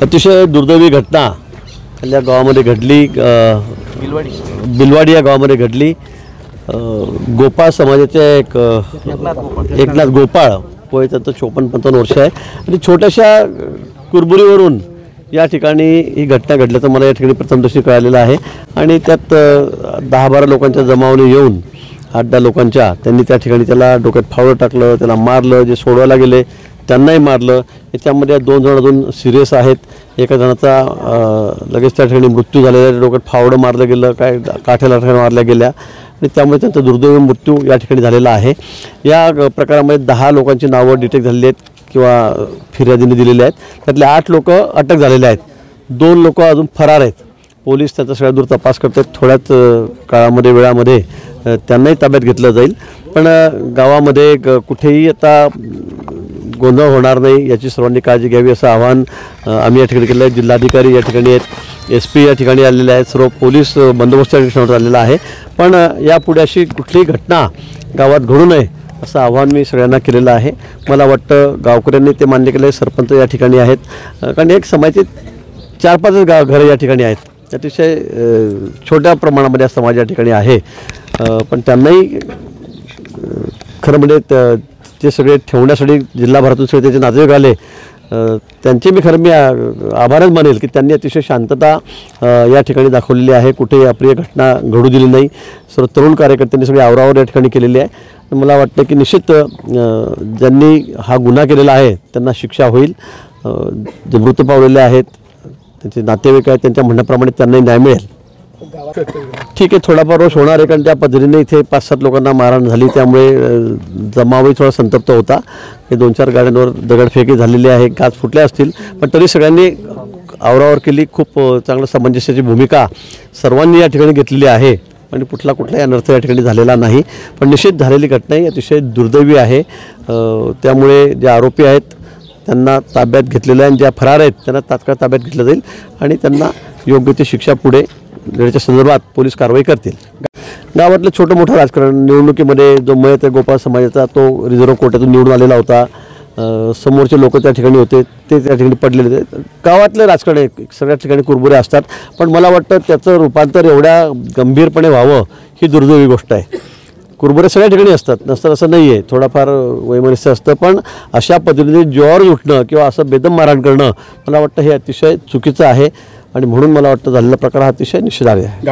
अतिशय दुर्दैवी घटना या गावामध्ये घडली। बिलवाडी या गावामध्ये घडली। गोपाळ समाजाचे एकनाथ गोपाळ वय त्यांचं 54-55 वर्ष आहे आणि छोट्याशा कुरबुरीवरून या ठिकाणी ही घटना घडल्याचं मला या ठिकाणी प्रथमदर्शी कळालेलं आहे आणि त्यात 10-12 लोकांच्या जमावाने येऊन 8-10 लोकांच्या त्यांनी त्या ठिकाणी त्याला डोक्यात फावडं टाकलं, त्याला मारलं, जे सोडवायला गेले त्यांनाही मारलं। याच्यामध्ये 2 जण अजून सिरियस आहेत। एका जणाचा लगेच त्या ठिकाणी मृत्यू झालेला आहे, डोक्यात फावडं मारलं गेलं, काय काठ्याला मारल्या गेल्या आणि त्यामुळे त्यांचा दुर्दैवी मृत्यू या ठिकाणी झालेला आहे। या प्रकारामध्ये 10 लोकांची नावं डिटेक्ट झालेली आहेत किंवा फिर्यादीने दिलेले आहेत। त्यातले 8 लोक अटक झालेले आहेत, 2 लोक अजून फरार आहेत। पोलीस त्याचा सगळा दूर तपास करतात। थोड्याच काळामध्ये वेळामध्ये त्यांनाही ताब्यात घेतलं जाईल। पण गावामध्ये कुठेही आता गोंधळ होणार नाही याची सर्वांनी काळजी घ्यावी असं आवाहन आम्ही या ठिकाणी केलं आहे। जिल्हाधिकारी या ठिकाणी आहेत, SP या ठिकाणी आलेले आहेत, सर्व पोलीस बंदोबस्त या ठिकाणी आलेला आहे। पण यापुढे अशी कुठलीही घटना गावात घडू नये असं आवाहन मी सगळ्यांना केलेलं आहे। मला वाटतं गावकऱ्यांनी ते मान्य केलं आहे, सरपंच या ठिकाणी आहेत, कारण एक समाजाचे 4-5 घरं या ठिकाणी आहेत। अतिशय छोट्या प्रमाणामध्ये हा समाज या ठिकाणी आहे। पण त्यांनाही खरं म्हणजे ते सगळे ठेवण्यासाठी जिल्हाभरातून सगळे त्याचे नातेवाईक आले, त्यांचे मी आभारच मानेल की त्यांनी अतिशय शांतता या ठिकाणी दाखवलेली आहे। कुठेही अप्रिय घटना घडू दिली नाही। सर्व तरुण कार्यकर्त्यांनी सगळे आवरावर या ठिकाणी केलेली आहे। मला वाटतं की निश्चित ज्यांनी हा गुन्हा केलेला आहे त्यांना शिक्षा होईल। जे मृत पावलेले आहेत त्यांचे नातेवाईक आहेत त्यांच्या म्हणण्याप्रमाणे त्यांनाही न्याय मिळेल। ठीक आहे, थोडाफार रोष होणार आहे, कारण त्या पद्धतीने इथे 5-7 लोकांना मारहाण झाली, त्यामुळे जमावही थोडा संतप्त होता। हे 2-4 गाड्यांवर दगडफेकी झालेली आहे, काच फुटल्या असतील, पण तरी सगळ्यांनी आवरावर केली। खूप चांगलं सामंजस्याची भूमिका सर्वांनी या ठिकाणी घेतलेली आहे आणि कुठलाही अनर्थ या ठिकाणी झालेला नाही। पण निश्चित झालेली घटना ही अतिशय दुर्दैवी आहे। त्यामुळे जे आरोपी आहेत त्यांना ताब्यात घेतलेलं आहे आणि ज्या फरार आहेत त्यांना तात्काळ ताब्यात घेतलं जाईल आणि त्यांना योग्य ती शिक्षा पुढे देण्याच्या संदर्भात पोलीस कारवाई करतील। गावातलं छोटं मोठं राजकारण, निवडणुकीमध्ये जो मयत आहे गोपाळ समाजाचा तो रिझर्व्ह कोर्टातून निवडून आलेला होता, समोरचे लोक त्या ठिकाणी होते, ते त्या ठिकाणी पडलेले होते। गावातलं राजकारण आहे, सगळ्या ठिकाणी कुरबुरे असतात, पण मला वाटतं त्याचं रूपांतर एवढ्या गंभीरपणे व्हावं ही दुर्दैवी गोष्ट आहे। कुरबुरे सगळ्या ठिकाणी असतात, नसतं असं नाही आहे, थोडाफार वैमनस्य असतं, पण अशा पद्धतीने जोर उठणं किंवा असं बेदम मारहाण करणं मला वाटतं हे अतिशय चुकीचं आहे आणि म्हणून मला वाटतं झालेला प्रकार हा अतिशय निषेधार्ह आहे।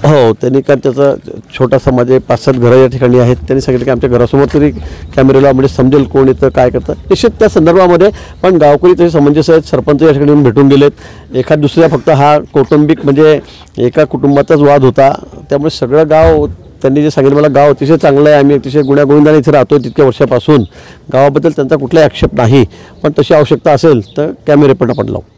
हो, त्यांनी काय त्याचा छोटा समाज आहे, 5-7 घरं या ठिकाणी आहेत, त्यांनी सांगितलं की आमच्या घरासमोर तरी कॅमेऱ्याला म्हणजे समजेल कोण येतं काय करतं। निश्चित त्या संदर्भामध्ये पण गावकरी तसे समंजस आहेत, सरपंच या ठिकाणी भेटून गेलेत। एखाद दुसऱ्या फक्त हा कौटुंबिक म्हणजे एका कुटुंबाचाच वाद होता, त्यामुळे सगळं गाव त्यांनी जे सांगितलं मला गाव अतिशय चांगलं आहे, आम्ही अतिशय गुण्यागोविंदाने इथे राहतो तितक्या वर्षापासून, गावाबद्दल त्यांचा कुठलाही आक्षेप नाही, पण तशी आवश्यकता असेल तर कॅमेरे पण आपण लावू।